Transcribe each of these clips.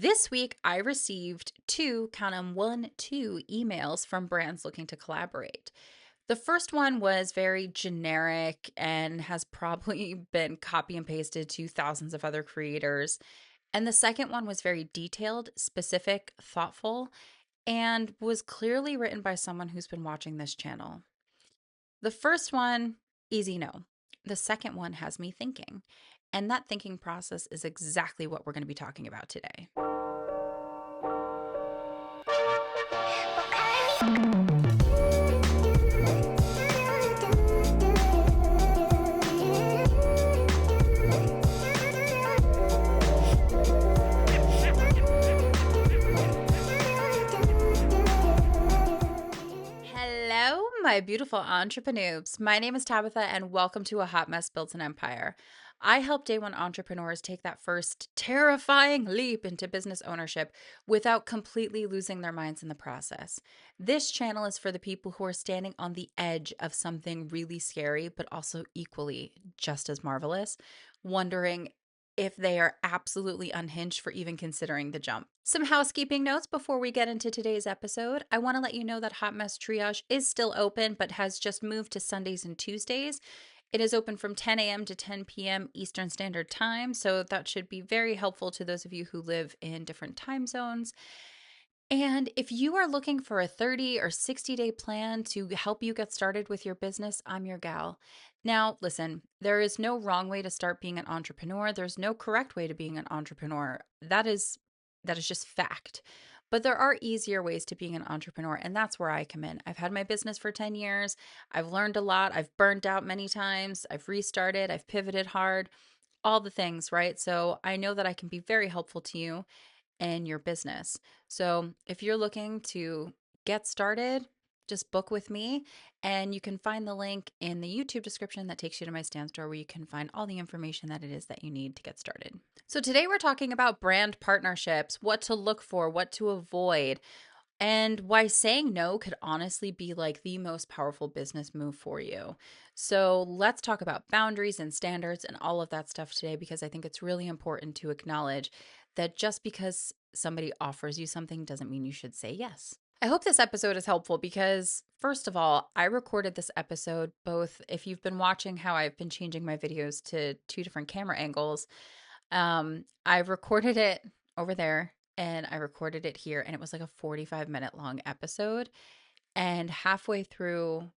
This week, I received count 'em, 2 emails from brands looking to collaborate. The first one was very generic and has probably been copy and pasted to thousands of other creators. And the second one was very detailed, specific, thoughtful, and was clearly written by someone who's been watching this channel. The first one, easy no. The second one has me thinking. And that thinking process is exactly what we're going to be talking about today. Hello, my beautiful entrepreneurs. My name is Tabitha, and welcome to A Hot Mess Builds an Empire. I help day one entrepreneurs take that first terrifying leap into business ownership without completely losing their minds in the process. This channel is for the people who are standing on the edge of something really scary, but also equally just as marvelous, wondering if they are absolutely unhinged for even considering the jump. Some housekeeping notes before we get into today's episode. I want to let you know that Hot Mess Triage is still open, but has just moved to Sundays and Tuesdays. It is open from 10 a.m. to 10 p.m. Eastern Standard Time, so that should be very helpful to those of you who live in different time zones. And if you are looking for a 30 or 60-day plan to help you get started with your business, I'm your gal. Now, listen, there is no wrong way to start being an entrepreneur. There's no correct way to being an entrepreneur. That is just fact. But there are easier ways to being an entrepreneur, and that's where I come in. I've had my business for 10 years. I've learned a lot. I've burned out many times. I've restarted. I've pivoted hard, all the things, right? So I know that I can be very helpful to you and your business. So if you're looking to get started, just book with me, and you can find the link in the YouTube description that takes you to my stand store where you can find all the information that it is that you need to get started. So today we're talking about brand partnerships, what to look for, what to avoid, and why saying no could honestly be like the most powerful business move for you. So let's talk about boundaries and standards and all of that stuff today, because I think it's really important to acknowledge that just because somebody offers you something doesn't mean you should say yes. I hope this episode is helpful because, first of all, I recorded this episode both, if you've been watching how I've been changing my videos to 2 different camera angles, I recorded it over there and I recorded it here, and it was like a 45-minute long episode. And halfway through,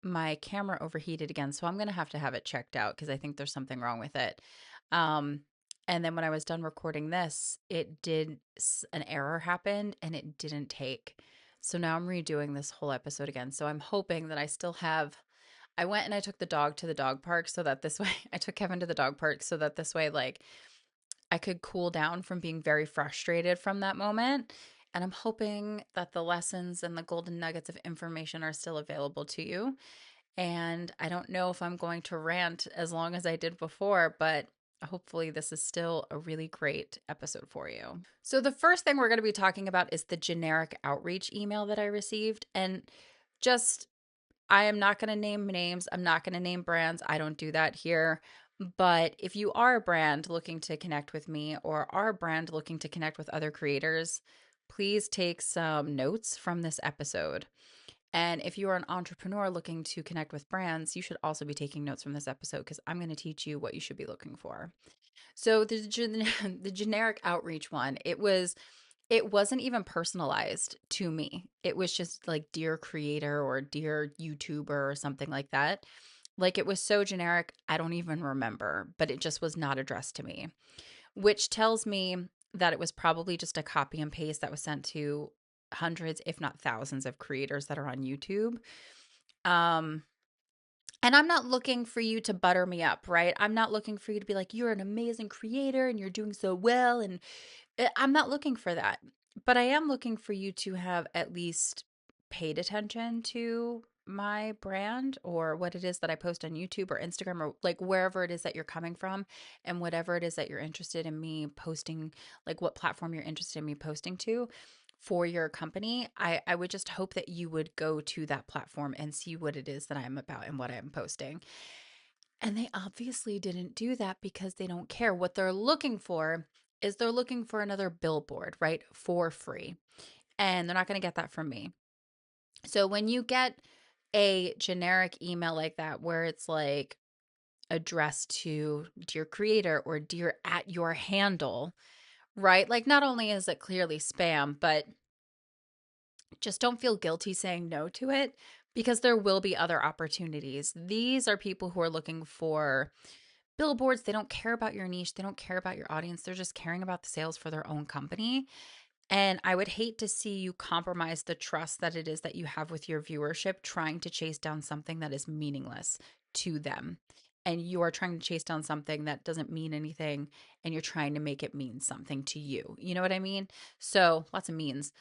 my camera overheated again. So I'm going to have it checked out because I think there's something wrong with it. Um, and then when I was done recording this, an error happened and it didn't take. So now I'm redoing this whole episode again. So I'm hoping that I went and I took the dog to the dog park so that this way, I took Kevin to the dog park so that this way, like, I could cool down from being very frustrated from that moment. And I'm hoping that the lessons and the golden nuggets of information are still available to you. And I don't know if I'm going to rant as long as I did before, but hopefully this is still a really great episode for you. So the first thing we're going to be talking about is the generic outreach email that I received. And just, I am not going to name names. I'm not going to name brands. I don't do that here. But if you are a brand looking to connect with me or are a brand looking to connect with other creators, please take some notes from this episode. And if you are an entrepreneur looking to connect with brands, you should also be taking notes from this episode because I'm going to teach you what you should be looking for. So the generic outreach one, it wasn't even personalized to me. It was just like dear creator or dear YouTuber or something like that. Like, it was so generic, I don't even remember, but it just was not addressed to me, which tells me that it was probably just a copy and paste that was sent to hundreds, if not thousands, of creators that are on YouTube. And I'm not looking for you to butter me up, right? I'm not looking for you to be like, you're an amazing creator and you're doing so well. And I'm not looking for that. But I am looking for you to have at least paid attention to my brand or what it is that I post on YouTube or Instagram or like wherever it is that you're coming from, and whatever it is that you're interested in me posting, like what platform you're interested in me posting to for your company. I would just hope that you would go to that platform and see what it is that I'm about and what I'm posting. And they obviously didn't do that because they don't care. What they're looking for is they're looking for another billboard, right? For free. And they're not going to get that from me. So when you get a generic email like that, where it's like addressed to dear creator or dear at your handle, right? Like, not only is it clearly spam, but just don't feel guilty saying no to it, because there will be other opportunities. These are people who are looking for billboards. They don't care about your niche. They don't care about your audience. They're just caring about the sales for their own company. And I would hate to see you compromise the trust that it is that you have with your viewership, trying to chase down something that is meaningless to them. And you are trying to chase down something that doesn't mean anything, and you're trying to make it mean something to you. You know what I mean? So lots of means.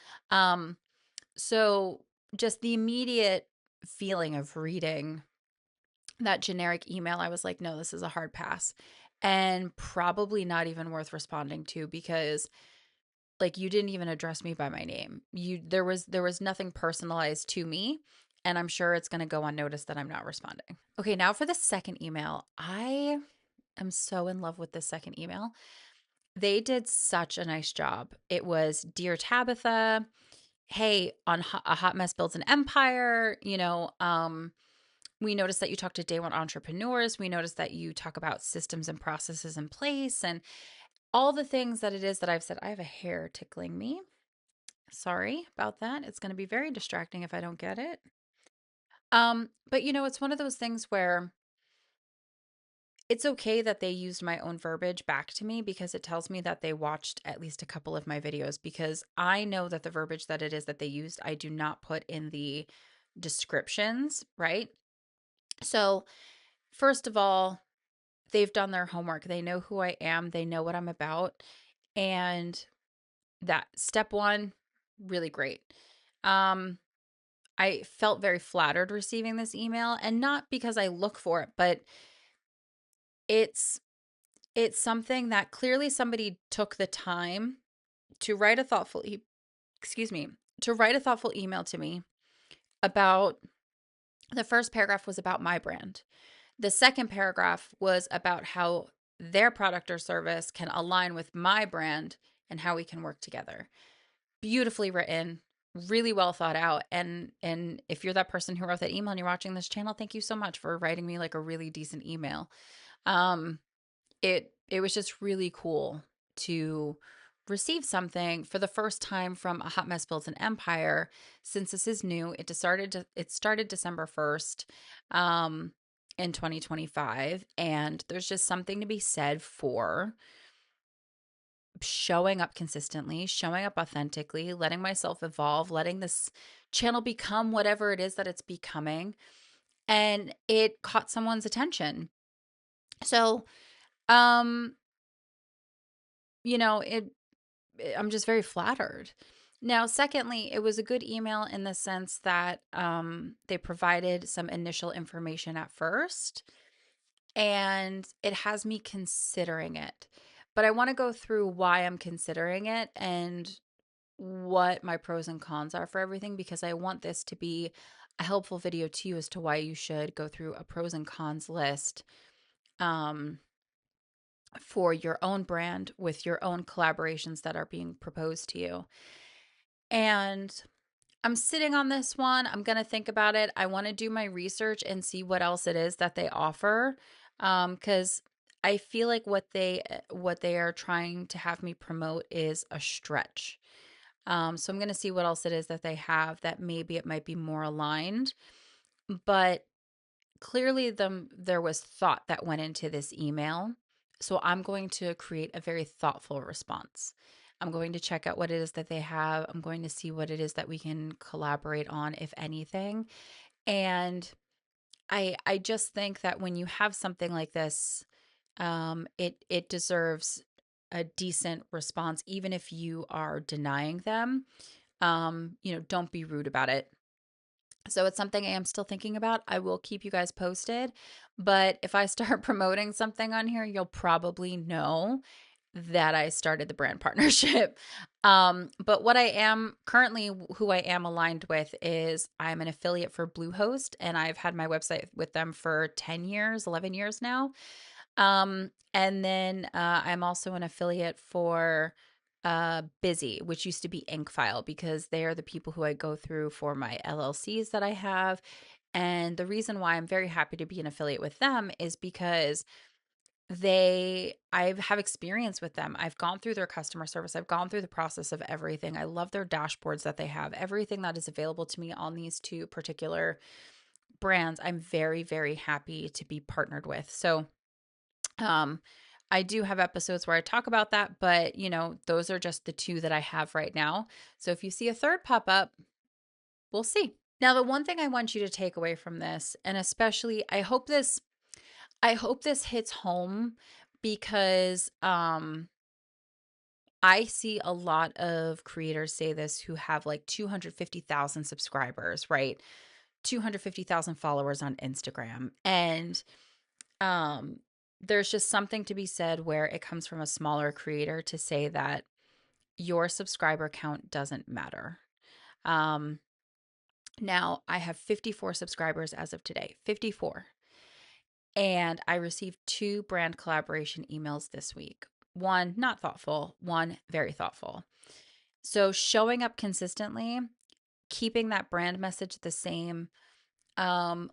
So just the immediate feeling of reading that generic email, I was like, no, this is a hard pass, and probably not even worth responding to, because like, you didn't even address me by my name. There was nothing personalized to me, and I'm sure it's going to go unnoticed that I'm not responding. Okay, now for the second email. I am so in love with this second email. They did such a nice job. It was, Dear Tabitha, hey, on a hot mess builds an empire. We noticed that you talk to day one entrepreneurs. We noticed that you talk about systems and processes in place, and all the things that it is that I've said. I have a hair tickling me. Sorry about that. It's going to be very distracting if I don't get it. But it's one of those things where it's okay that they used my own verbiage back to me, because it tells me that they watched at least a couple of my videos, because I know that the verbiage that it is that they used, I do not put in the descriptions, right? So, first of all, they've done their homework. They know who I am, they know what I'm about. And that step one, really great. I felt very flattered receiving this email, and not because I look for it, but it's something that clearly somebody took the time to write a thoughtful excuse me, to write a thoughtful email to me about. The first paragraph was about my brand. The second paragraph was about how their product or service can align with my brand and how we can work together. Beautifully written, really well thought out. And if you're that person who wrote that email and you're watching this channel, thank you so much for writing me like a really decent email. It was just really cool to receive something for the first time from a hot mess builds an empire. Since this is new, it started December 1st in 2025, and there's just something to be said for showing up consistently, showing up authentically, letting myself evolve, letting this channel become whatever it is that it's becoming. And it caught someone's attention. So, um, I'm just very flattered. Now, secondly, it was a good email in the sense that they provided some initial information at first, and it has me considering it. But I want to go through why I'm considering it and what my pros and cons are for everything, because I want this to be a helpful video to you as to why you should go through a pros and cons list for your own brand with your own collaborations that are being proposed to you. And I'm sitting on this one. I'm going to think about it. I want to do my research and see what else it is that they offer, because I feel like what they are trying to have me promote is a stretch. So I'm going to see what else it is that they have that maybe it might be more aligned. But clearly there was thought that went into this email. So I'm going to create a very thoughtful response. I'm going to check out what it is that they have. I'm going to see what it is that we can collaborate on, if anything. And I just think that when you have something like this, it deserves a decent response, even if you are denying them. Don't be rude about it. So it's something I am still thinking about. I will keep you guys posted. But if I start promoting something on here, you'll probably know that I started the brand partnership. But what I am currently, who I am aligned with, is I'm an affiliate for Bluehost, and I've had my website with them for 10 years, 11 years now. And then I'm also an affiliate for Busy, which used to be Inkfile, because they are the people who I go through for my LLCs that I have. And the reason why I'm very happy to be an affiliate with them is because I have experience with them. I've gone through their customer service. I've gone through the process of everything. I love their dashboards that they have. Everything that is available to me on these two particular brands, I'm very, very happy to be partnered with. So, um, I do have episodes where I talk about that, but those are just the two that I have right now. So if you see a third pop up, we'll see. Now, the one thing I want you to take away from this, and especially I hope this hits home, because I see a lot of creators say this who have like 250,000 subscribers, right? 250,000 followers on Instagram. And um there's just something to be said where it comes from a smaller creator to say that your subscriber count doesn't matter. Um Now I have 54 subscribers as of today. 54. And I received 2 brand collaboration emails this week. One not thoughtful, one very thoughtful. So showing up consistently, keeping that brand message the same,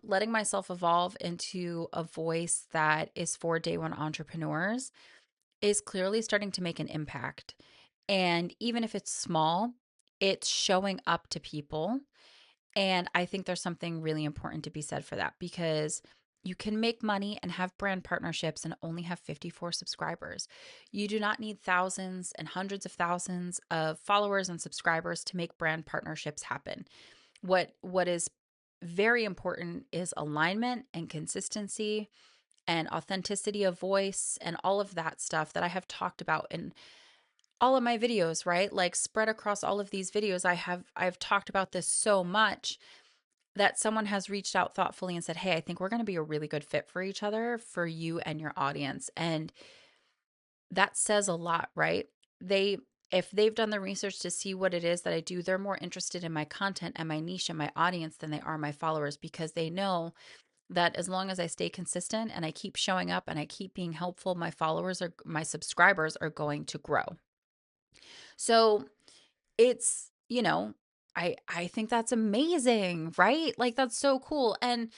letting myself evolve into a voice that is for day one entrepreneurs is clearly starting to make an impact. And even if it's small, it's showing up to people. And I think there's something really important to be said for that, because you can make money and have brand partnerships and only have 54 subscribers. You do not need thousands and hundreds of thousands of followers and subscribers to make brand partnerships happen. What is very important is alignment and consistency and authenticity of voice and all of that stuff that I have talked about in all of my videos, right? Like spread across all of these videos, I've talked about this so much that someone has reached out thoughtfully and said, "Hey, I think we're going to be a really good fit for each other, for you and your audience." And that says a lot, right? They If they've done the research to see what it is that I do, they're more interested in my content and my niche and my audience than they are my followers, because they know that as long as I stay consistent and I keep showing up and I keep being helpful, my subscribers are going to grow. So it's, I think that's amazing, right? Like that's so cool. And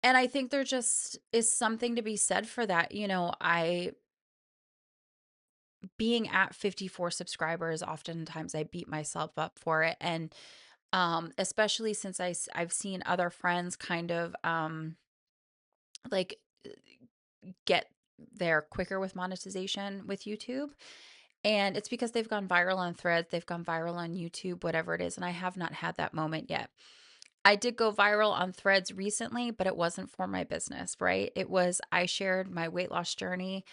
I think there just is something to be said for that. I being at 54 subscribers, oftentimes I beat myself up for it. And especially since I've seen other friends kind of like get there quicker with monetization with YouTube. And it's because they've gone viral on Threads, they've gone viral on YouTube, whatever it is. And I have not had that moment yet. I did go viral on Threads recently, but it wasn't for my business, right? I shared my weight loss journey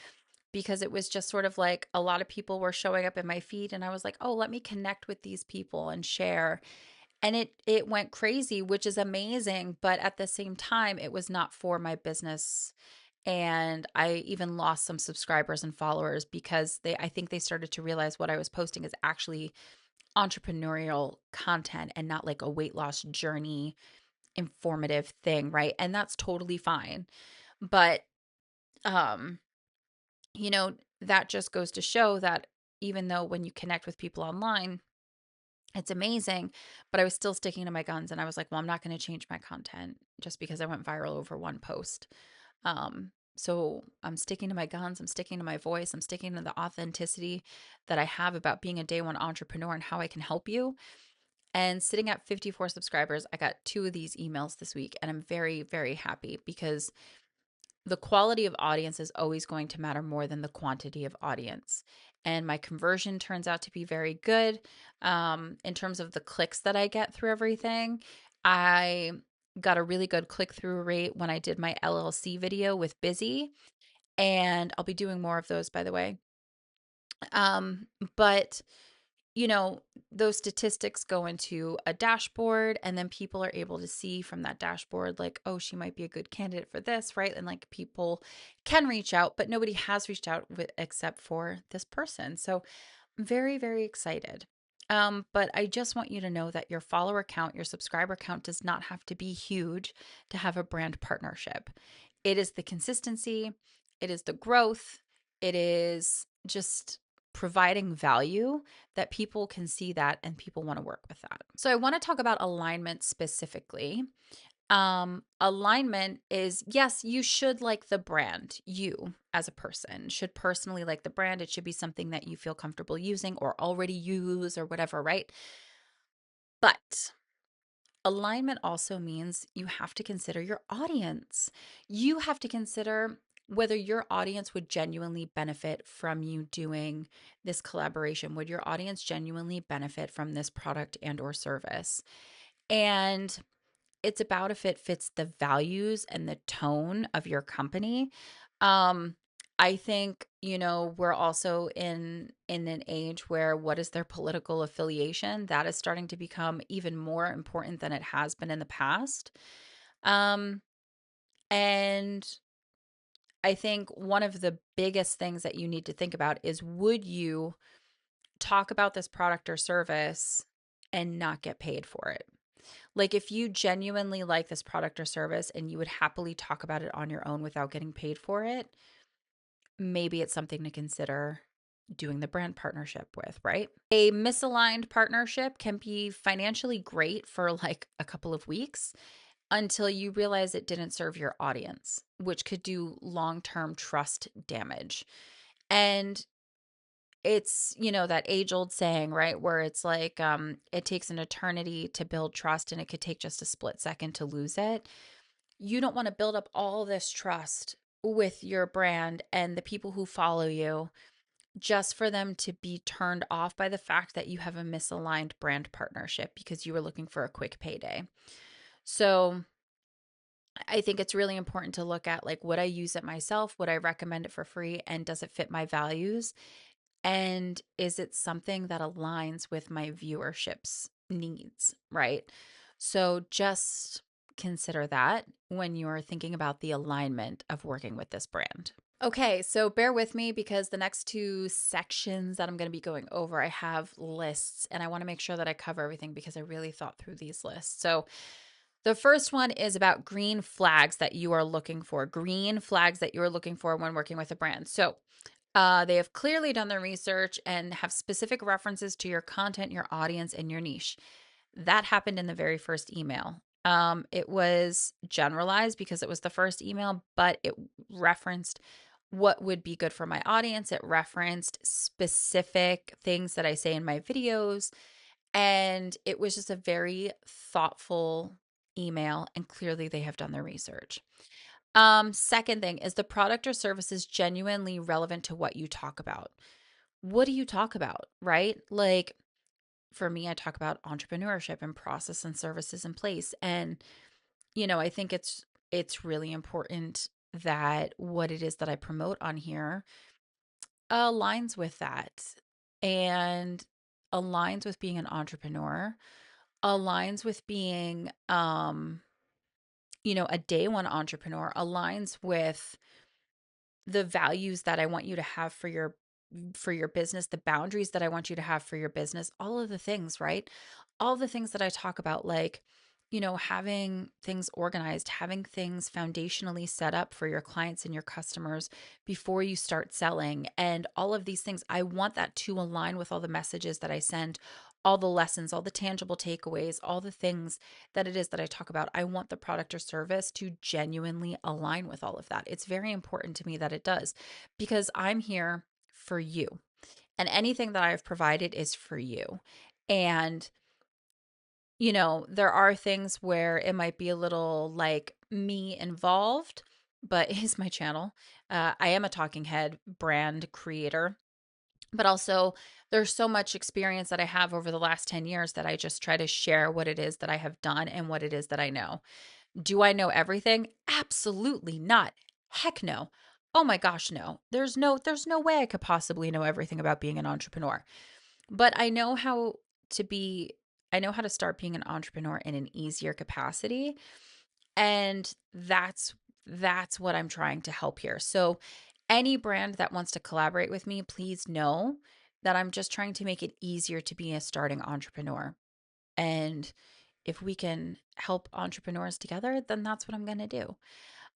because it was just sort of like a lot of people were showing up in my feed, and I was like, "Oh, let me connect with these people and share." And it went crazy, which is amazing, but at the same time, it was not for my business. And I even lost some subscribers and followers because I think they started to realize what I was posting is actually entrepreneurial content and not like a weight loss journey informative thing, right? And that's totally fine. But um you know, that just goes to show that even though when you connect with people online, it's amazing, but I was still sticking to my guns, and I was like, well, I'm not going to change my content just because I went viral over one post. So I'm sticking to my guns, I'm sticking to my voice, I'm sticking to the authenticity that I have about being a day one entrepreneur and how I can help you. And sitting at 54 subscribers, I got 2 of these emails this week, and I'm very, very happy because the quality of audience is always going to matter more than the quantity of audience. And my conversion turns out to be very good. In terms of the clicks that I get through everything, I got a really good click through rate when I did my LLC video with Busy. And I'll be doing more of those, by the way. Um, but you know, those statistics go into a dashboard, and then people are able to see from that dashboard, like, oh, she might be a good candidate for this, right? And like people can reach out, but nobody has reached out except for this person. So I'm very, very excited. But I just want you to know that your follower count, your subscriber count does not have to be huge to have a brand partnership. It is the consistency, it is the growth, it is just providing value that people can see that and people want to work with that. So I want to talk about alignment specifically. Alignment is, yes, you should like the brand. You as a person should personally like the brand. It should be something that you feel comfortable using or already use or whatever, right? But alignment also means you have to consider your audience. You have to consider whether your audience would genuinely benefit from you doing this collaboration. Would your audience genuinely benefit from this product and or service? And it's about if it fits the values and the tone of your company. Um, I think, we're also in an age where what is their political affiliation? That is starting to become even more important than it has been in the past. Um, and I think one of the biggest things that you need to think about is, would you talk about this product or service and not get paid for it? Like, if you genuinely like this product or service and you would happily talk about it on your own without getting paid for it, maybe it's something to consider doing the brand partnership with, right? A misaligned partnership can be financially great for like a couple of weeks until you realize it didn't serve your audience, which could do long-term trust damage. And it's, that age-old saying, right, where it's like it takes an eternity to build trust and it could take just a split second to lose it. You don't want to build up all this trust with your brand and the people who follow you just for them to be turned off by the fact that you have a misaligned brand partnership because you were looking for a quick payday. So I think it's really important to look at, like, would I use it myself? Would I recommend it for free? And does it fit my values? And is it something that aligns with my viewership's needs, right? So just consider that when you're thinking about the alignment of working with this brand. Okay, so bear with me because the next two sections that I'm going to be going over, I have lists and I want to make sure that I cover everything because I really thought through these lists. So the first one is about green flags that you are looking for, green flags that you're looking for when working with a brand. So they have clearly done their research and have specific references to your content, your audience, and your niche. That happened in the very first email. It was generalized because it was the first email, but it referenced what would be good for my audience. It referenced specific things that I say in my videos. And it was just a very thoughtful email. And clearly they have done their research. Second thing is the product or service is genuinely relevant to what you talk about. What do you talk about, right? Like, for me, I talk about entrepreneurship and process and services in place. And, I think it's really important that what it is that I promote on here aligns with that and aligns with being an entrepreneur, aligns with being a day one entrepreneur, aligns with the values that I want you to have for your business, the boundaries that I want you to have for your business, all of the things, right? All the things that I talk about, like, having things organized, having things foundationally set up for your clients and your customers before you start selling, and all of these things. I want that to align with all the messages that I send, all the lessons, all the tangible takeaways, all the things that it is that I talk about. I want the product or service to genuinely align with all of that. It's very important to me that it does because I'm here for you. And anything that I've provided is for you. And, there are things where it might be a little like me involved, but it is my channel. I am a talking head brand creator, but also there's so much experience that I have over the last 10 years that I just try to share what it is that I have done and what it is that I know. Do I know everything? Absolutely not. Heck no. Oh my gosh, no. There's no way I could possibly know everything about being an entrepreneur. But to be I know how to start being an entrepreneur in an easier capacity, and that's what I'm trying to help here. So any brand that wants to collaborate with me, please know that I'm just trying to make it easier to be a starting entrepreneur. And if we can help entrepreneurs together, then that's what I'm going to do.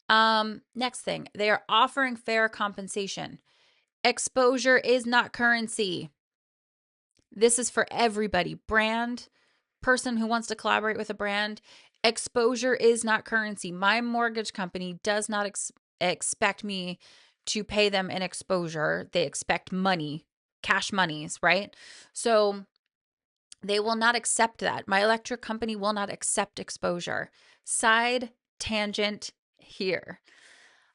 Next thing, they are offering fair compensation. Exposure is not currency. This is for everybody. Brand, person who wants to collaborate with a brand, exposure is not currency. My mortgage company does not expect me to pay them an exposure. They expect money, cash monies, right? So they will not accept that. My electric company will not accept exposure. Side tangent here.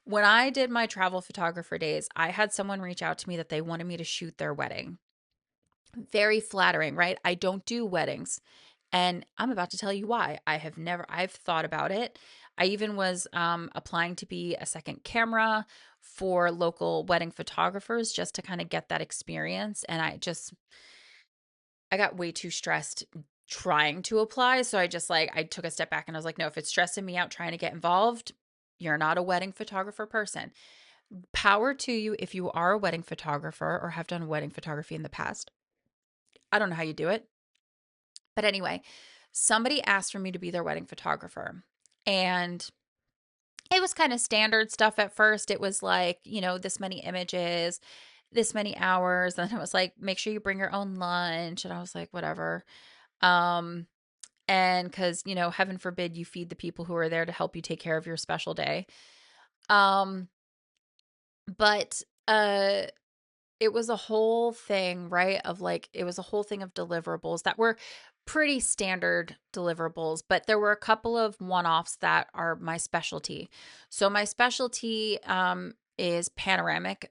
When I did my travel photographer days, I had someone reach out to me that they wanted me to shoot their wedding. Very flattering, right? I don't do weddings. And I'm about to tell you why. I've thought about it. I even was applying to be a second camera for local wedding photographers just to kind of get that experience. And I got way too stressed trying to apply. So I took a step back and I was like, no, if it's stressing me out trying to get involved, you're not a wedding photographer person. Power to you if you are a wedding photographer or have done wedding photography in the past. I don't know how you do it. But anyway, somebody asked for me to be their wedding photographer. And it was kind of standard stuff at first. It was like, this many images, this many hours. And it was like, make sure you bring your own lunch. And I was like, whatever. Um, and because, heaven forbid you feed the people who are there to help you take care of your special day. Um, but it was a whole thing, right? It was a whole thing of deliverables that were pretty standard deliverables, but there were a couple of one-offs that are my specialty. So my specialty is panoramic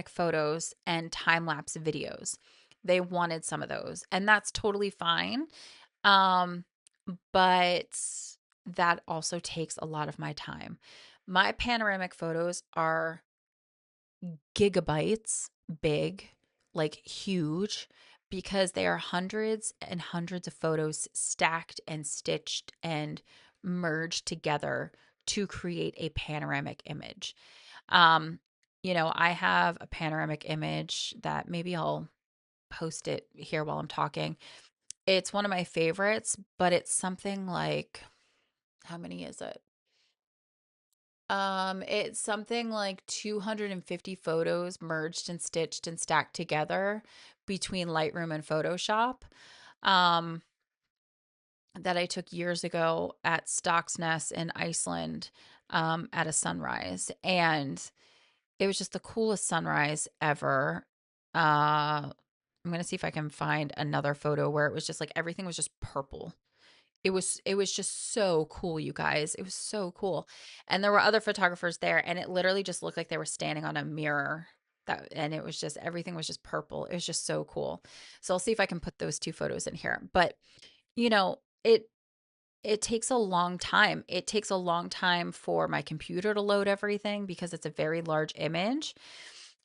photos and time-lapse videos. They wanted some of those, and that's totally fine. But that also takes a lot of my time. My panoramic photos are gigabytes big, like huge, because they are hundreds and hundreds of photos stacked and stitched and merged together to create a panoramic image. Um, I have a panoramic image that maybe I'll post it here while I'm talking. It's one of my favorites, but it's something like, how many is it? It's something like 250 photos merged and stitched and stacked together between Lightroom and Photoshop. Um, that I took years ago at Stocksness in Iceland, at a sunrise. And it was just the coolest sunrise ever. I'm gonna see if I can find another photo where it was just like everything was just purple. It was just so cool, you guys. It was so cool. And there were other photographers there, and it literally just looked like they were standing on a mirror. And it was just everything was just purple. It was just so cool. So I'll see if I can put those two photos in here. But you know, it it takes a long time. It takes a long time for my computer to load everything because it's a very large image.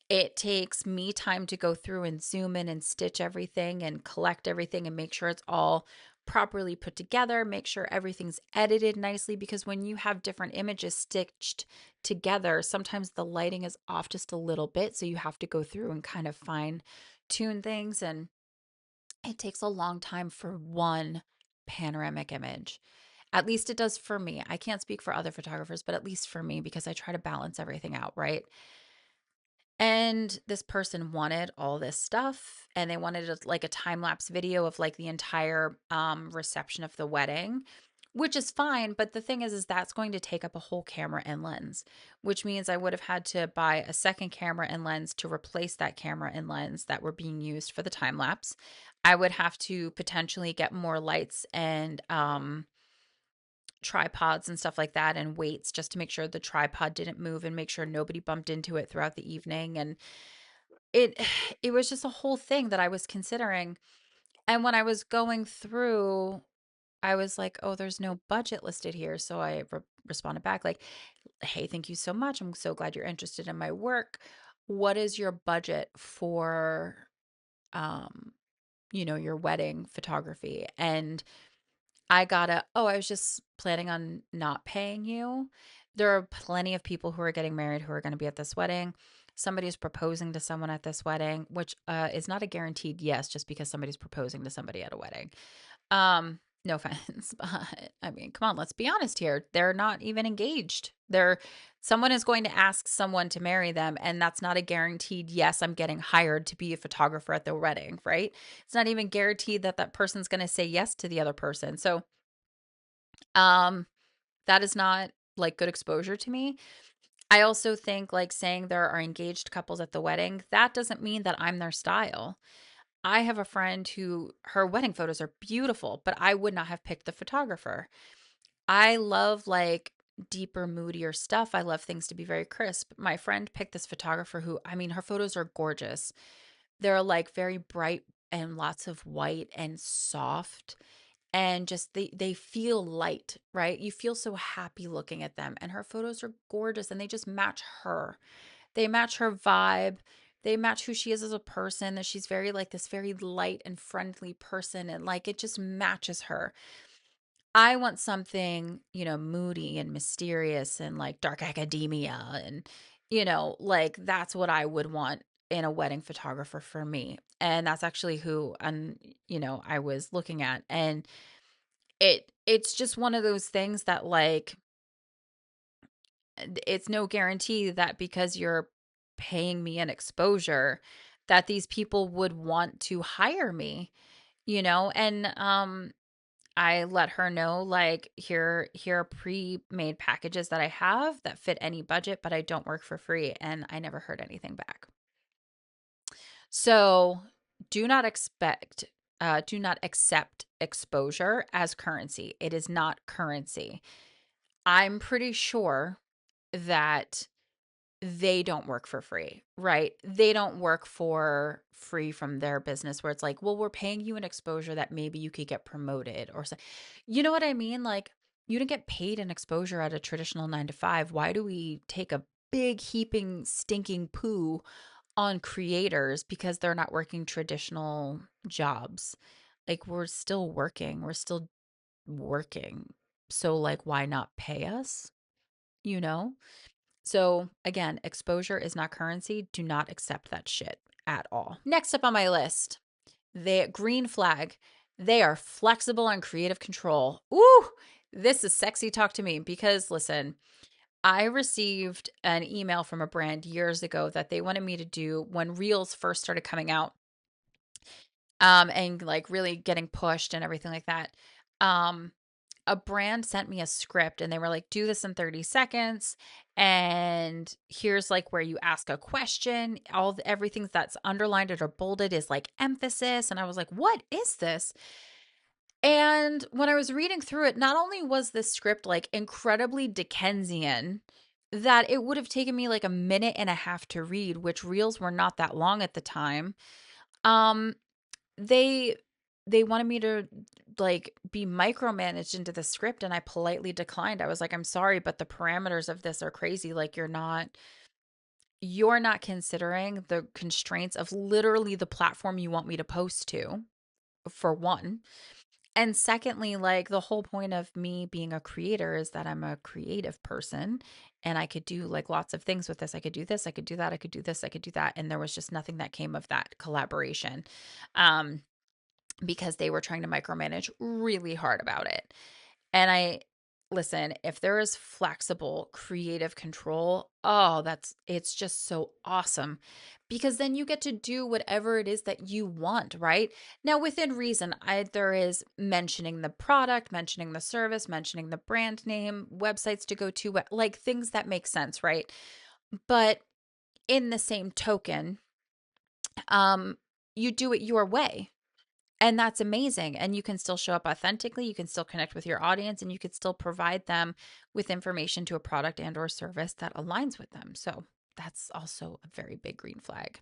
It takes me time to go through and zoom in and stitch everything and collect everything and make sure it's all properly put together, make sure everything's edited nicely because when you have different images stitched together, sometimes the lighting is off just a little bit, so you have to go through and kind of fine tune things, and it takes a long time for one panoramic image. At least it does for me. I can't speak for other photographers, but at least for me because I try to balance everything out, right? And this person wanted all this stuff and they wanted like a time lapse video of like the entire reception of the wedding, which is fine. But the thing is that's going to take up a whole camera and lens, which means I would have had to buy a second camera and lens to replace that camera and lens that were being used for the time lapse. I would have to potentially get more lights and tripods and stuff like that and weights just to make sure the tripod didn't move and make sure nobody bumped into it throughout the evening. And it it was just a whole thing that I was considering. And when I was going through, I was like, "Oh, there's no budget listed here." So I responded back like, "Hey, thank you so much. I'm so glad you're interested in my work. What is your budget for um, your wedding photography?" And I was just planning on not paying you. There are plenty of people who are getting married who are going to be at this wedding. Somebody's proposing to someone at this wedding, which is not a guaranteed yes just because somebody's proposing to somebody at a wedding. Um, No offense, but I mean, come on, let's be honest here. They're not even engaged. Someone is going to ask someone to marry them, and that's not a guaranteed yes, I'm getting hired to be a photographer at the wedding, right? It's not even guaranteed that that person's going to say yes to the other person. So, um that is not like good exposure to me. I also think like saying there are engaged couples at the wedding, that doesn't mean that I'm their style. I have a friend who her wedding photos are beautiful, but I would not have picked the photographer. I love like deeper, moodier stuff. I love things to be very crisp. My friend picked this photographer who, I mean, her photos are gorgeous. They're like very bright and lots of white and soft and just they feel light, right? You feel so happy looking at them and her photos are gorgeous and they just match her. They match her vibe. They match who she is as a person, that she's very like this very light and friendly person and like it just matches her. I want something, moody and mysterious and like dark academia and like that's what I would want in a wedding photographer for me. And that's actually who I was looking at and it's just one of those things that like it's no guarantee that because you're paying me an exposure that these people would want to hire me, and I let her know like here are pre-made packages that I have that fit any budget, but I don't work for free and I never heard anything back. So, do not expect do not accept exposure as currency. It is not currency. I'm pretty sure that they don't work for free, right? They don't work for free from their business where it's like, well, we're paying you an exposure that maybe you could get promoted or something. You know what I mean? Like, you didn't get paid an exposure at a traditional 9 to 5. Why do we take a big heaping stinking poo on creators because they're not working traditional jobs? Like, we're still working. We're still working. So, like, why not pay us? You know? So, again, exposure is not currency. Do not accept that shit at all. Next up on my list, the green flag. They are flexible and creative control. Ooh, this is sexy talk to me because listen, I received an email from a brand years ago that they wanted me to do when Reels first started coming out, and like really getting pushed and everything like that. Um, a brand sent me a script and they were like, do this in 30 seconds. And here's like where you ask a question. Everything that's underlined or bolded is like emphasis. And I was like, what is this? And when I was reading through it, not only was this script like incredibly Dickensian, that it would have taken me like a minute and a half to read, which reels were not that long at the time. Um, they they wanted me to like be micromanaged into the script and I politely declined. I was like, "I'm sorry, but the parameters of this are crazy. Like you're not considering the constraints of literally the platform you want me to post to, for one. And secondly, like the whole point of me being a creator is that I'm a creative person and I could do like lots of things with this. I could do this, I could do that, I could do this, I could do that. And there was just nothing that came of that collaboration. Um because they were trying to micromanage really hard about it. And listen, if there is flexible creative control, oh, it's just so awesome because then you get to do whatever it is that you want, right? Now, within reason, there is mentioning the product, mentioning the service, mentioning the brand name, websites to go to, like things that make sense, right? But in the same token, um, you do it your way. And that's amazing. And you can still show up authentically. You can still connect with your audience and you could still provide them with information to a product and or service that aligns with them. So that's also a very big green flag.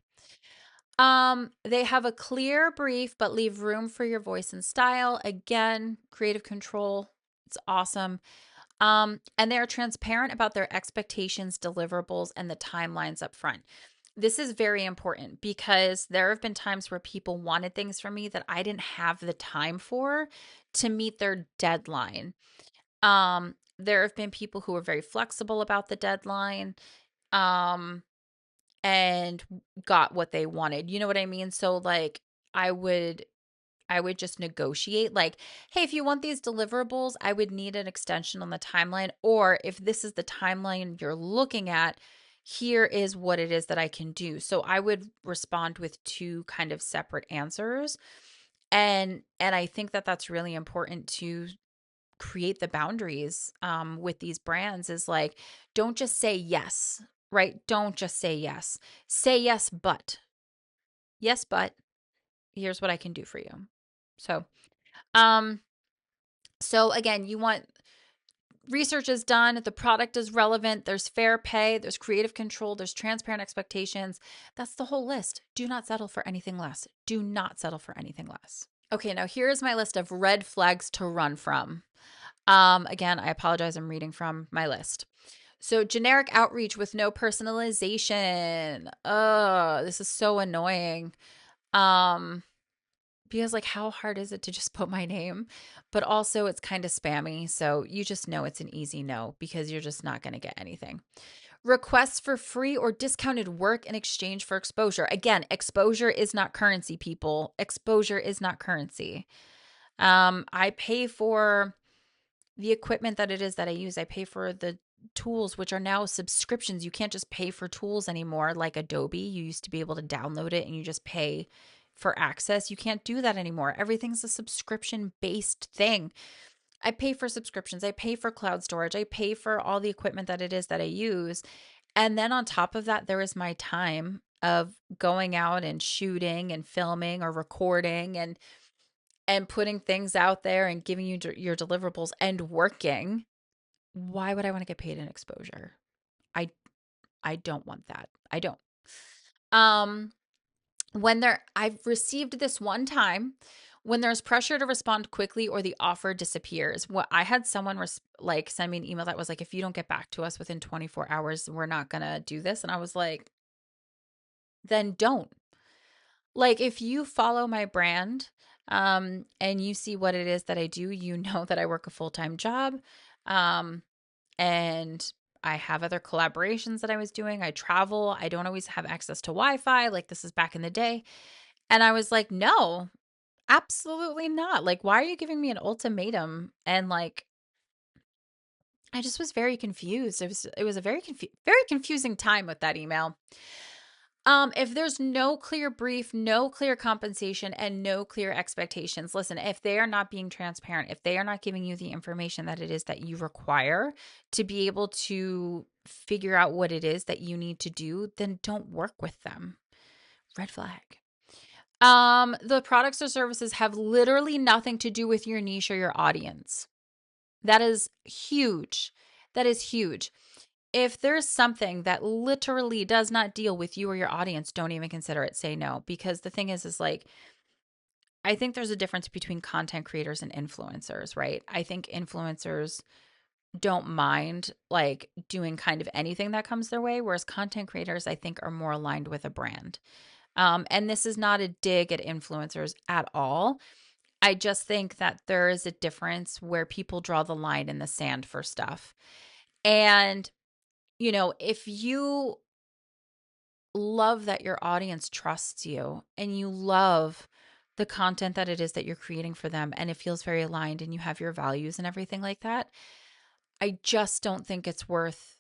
They have a clear brief, but leave room for your voice and style. Again, creative control. It's awesome. And they're transparent about their expectations, deliverables, and the timelines up front. This is very important because there have been times where people wanted things from me that I didn't have the time for to meet their deadline. There have been people who were very flexible about the deadline, um, and got what they wanted. You know what I mean? So like I would I would just negotiate like, hey, if you want these deliverables, I would need an extension on the timeline. Or if this is the timeline you're looking at, here is what it is that I can do. So I would respond with two kind of separate answers. And I think that that's really important to create the boundaries with these brands is like, don't just say yes, right? Don't just say yes. Say yes, but here's what I can do for you. So, um, so again, you want research is done, the product is relevant, there's fair pay, there's creative control, there's transparent expectations. That's the whole list. Do not settle for anything less. Do not settle for anything less. Okay, now here is my list of red flags to run from. Again, I apologize, I'm reading from my list. So generic outreach with no personalization. This is so annoying. Because like how hard is it to just put my name? But also it's kind of spammy, so you just know it's an easy no because you're just not going to get anything. Requests for free or discounted work in exchange for exposure. Again, exposure is not currency, people. Exposure is not currency. I pay for the equipment that it is that I use. I pay for the tools, which are now subscriptions. You can't just pay for tools anymore like Adobe. You used to be able to download it and you just pay for access. You can't do that anymore. Everything's a subscription based thing. I pay for subscriptions. I pay for cloud storage. I pay for all the equipment that it is that I use. And then on top of that, there is my time of going out and shooting and filming or recording and putting things out there and giving you your deliverables and working. Why would I want to get paid in exposure? I I don't want that. I don't. Um I've received this one time when there's pressure to respond quickly or the offer disappears. What I had someone like send me an email that was like, if you don't get back to us within 24 hours, we're not going to do this. And I was like, then don't. Like if you follow my brand and you see what it is that I do, you know that I work a full-time job. And I have other collaborations that I was doing. I travel. I don't always have access to Wi-Fi. Like this is back in the day. And I was like, no, absolutely not. Like, why are you giving me an ultimatum? And like, I just was very confused. It was a very confusing time with that email. If there's no clear brief, no clear compensation, and no clear expectations, listen, if they are not being transparent, if they are not giving you the information that it is that you require to be able to figure out what it is that you need to do, then don't work with them. Red flag. The products or services have literally nothing to do with your niche or your audience. That is huge. That is huge. If there's something that literally does not deal with you or your audience, don't even consider it. Say no. Because the thing is like, I think there's a difference between content creators and influencers, right? I think influencers don't mind like doing kind of anything that comes their way, whereas content creators, I think, are more aligned with a brand. And this is not a dig at influencers at all. I just think that there is a difference where people draw the line in the sand for stuff. And, you know, if you love that your audience trusts you and you love the content that it is that you're creating for them and it feels very aligned and you have your values and everything like that, I just don't think it's worth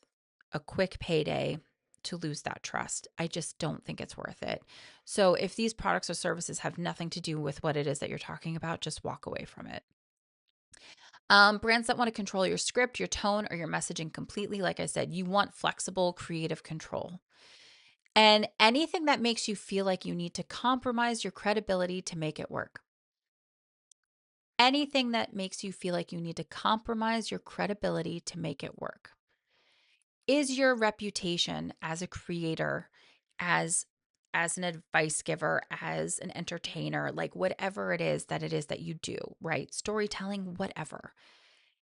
a quick payday to lose that trust. I just don't think it's worth it. So if these products or services have nothing to do with what it is that you're talking about, just walk away from it. Brands that want to control your script, your tone, or your messaging completely, like I said, you want flexible, creative control. And anything that makes you feel like you need to compromise your credibility to make it work. Anything that makes you feel like you need to compromise your credibility to make it work. Is your reputation as a creator, as an advice giver, as an entertainer, like whatever it is that you do, right? Storytelling, whatever.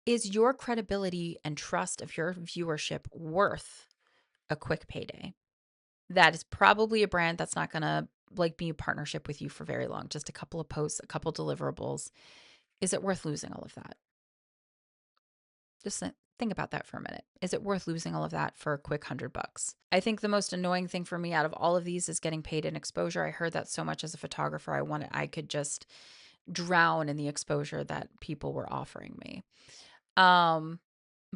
Is your credibility and trust of your viewership worth a quick payday? That is probably a brand that's not going to like be a partnership with you for very long. Just a couple of posts, a couple deliverables. Is it worth losing all of that? Just think about that for a minute. Is it worth losing all of that for a quick $100? I think the most annoying thing for me out of all of these is getting paid in exposure. I heard that so much as a photographer. I could just drown in the exposure that people were offering me. Um,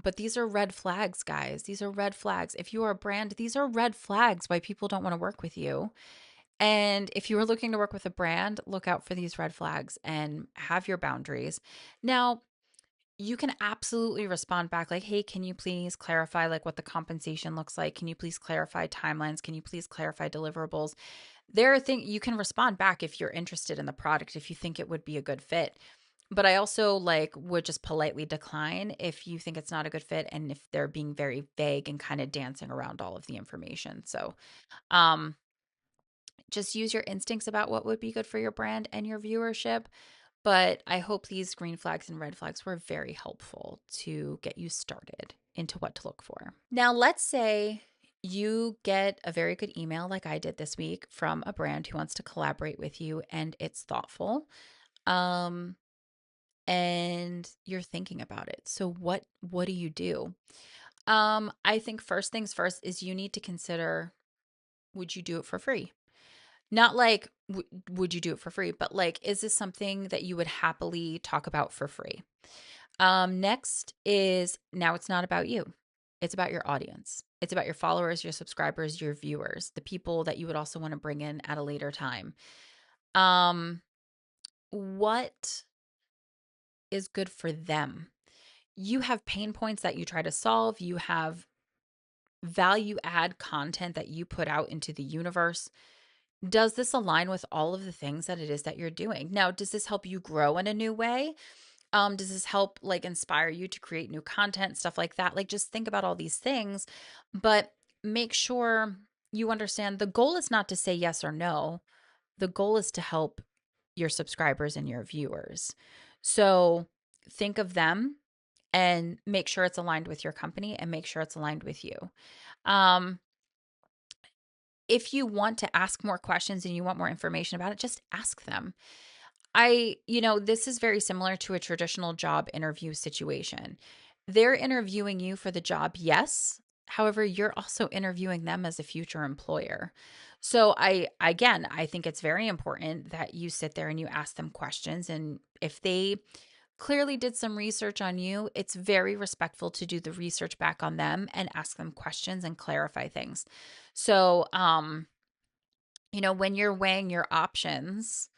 but these are red flags, guys. These are red flags. If you are a brand, these are red flags why people don't want to work with you. And if you are looking to work with a brand, look out for these red flags and have your boundaries. Now, you can absolutely respond back like, "Hey, can you please clarify like what the compensation looks like? Can you please clarify timelines? Can you please clarify deliverables?" There are things you can respond back if you're interested in the product, if you think it would be a good fit. But I also like would just politely decline if you think it's not a good fit and if they're being very vague and kind of dancing around all of the information. So, um just use your instincts about what would be good for your brand and your viewership. But I hope these green flags and red flags were very helpful to get you started into what to look for. Now, let's say you get a very good email like I did this week from a brand who wants to collaborate with you and it's thoughtful. Um and you're thinking about it. So what do you do? I think first things first is you need to consider, would you do it for free? Not like would you do it for free, but like is this something that you would happily talk about for free? Next is, now it's not about you. It's about your audience. It's about your followers, your subscribers, your viewers, the people that you would also want to bring in at a later time. Um what is good for them? You have pain points that you try to solve, you have value add content that you put out into the universe. Does this align with all of the things that it is that you're doing? Now, does this help you grow in a new way? Does this help like inspire you to create new content, stuff like that? Like just think about all these things, but make sure you understand the goal is not to say yes or no. The goal is to help your subscribers and your viewers. So think of them and make sure it's aligned with your company and make sure it's aligned with you. Um, if you want to ask more questions and you want more information about it, just ask them. This is very similar to a traditional job interview situation. They're interviewing you for the job, yes. However, you're also interviewing them as a future employer. So I think it's very important that you sit there and you ask them questions. And if they clearly did some research on you, it's very respectful to do the research back on them and ask them questions and clarify things. So, when you're weighing your options,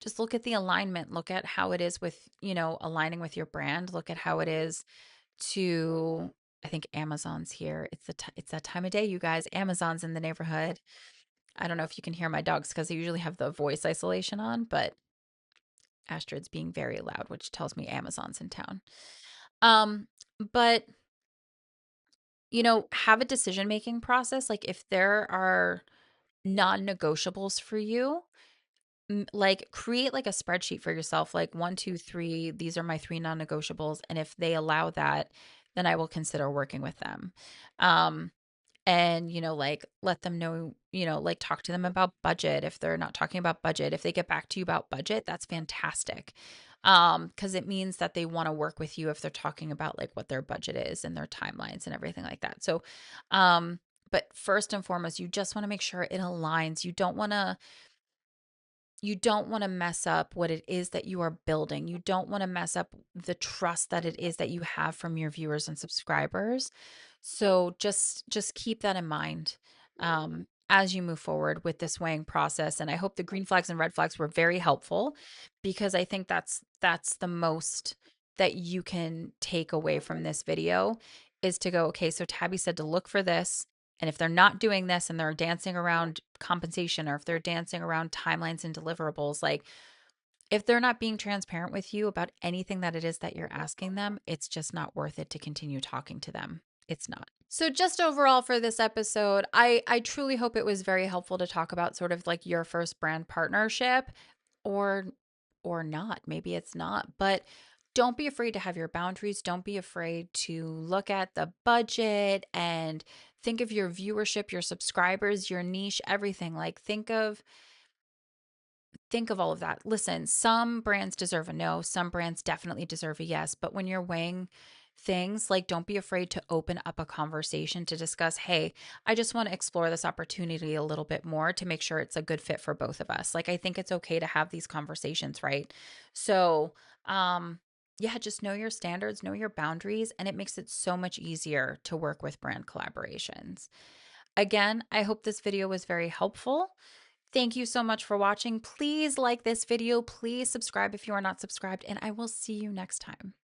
just look at the alignment, look at how it is with, aligning with your brand, look at how it is to, I think Amazon's here. It's that time of day, you guys. Amazon's in the neighborhood. I don't know if you can hear my dogs because they usually have the voice isolation on, but Astrid's being very loud, which tells me Amazon's in town. But have a decision-making process. Like if there are non-negotiables for you, like create like a spreadsheet for yourself, like 1, 2, 3, these are my three non-negotiables. And if they allow that, then I will consider working with them. Um, and like let them know, like talk to them about budget. If they're not talking about budget, if they get back to you about budget, that's fantastic. Because it means that they want to work with you if they're talking about like what their budget is and their timelines and everything like that. So, but first and foremost, you just want to make sure it aligns. You don't want to mess up what it is that you are building. You don't want to mess up the trust that it is that you have from your viewers and subscribers. So just keep that in mind as you move forward with this weighing process. And I hope the green flags and red flags were very helpful, because I think that's the most that you can take away from this video, is to go, okay, so Tabby said to look for this. And if they're not doing this and they're dancing around compensation, or if they're dancing around timelines and deliverables, like if they're not being transparent with you about anything that it is that you're asking them, it's just not worth it to continue talking to them. It's not. So just overall for this episode, I truly hope it was very helpful to talk about sort of like your first brand partnership, or not. Maybe it's not, but don't be afraid to have your boundaries. Don't be afraid to look at the budget and think of your viewership, your subscribers, your niche, everything. Like think of all of that. Listen, some brands deserve a no, some brands definitely deserve a yes, but when you're weighing things. Like, don't be afraid to open up a conversation to discuss, hey, I just want to explore this opportunity a little bit more to make sure it's a good fit for both of us. Like, I think it's okay to have these conversations, right? So, yeah, just know your standards, know your boundaries, and it makes it so much easier to work with brand collaborations. Again, I hope this video was very helpful. Thank you so much for watching. Please like this video. Please subscribe if you are not subscribed, and I will see you next time.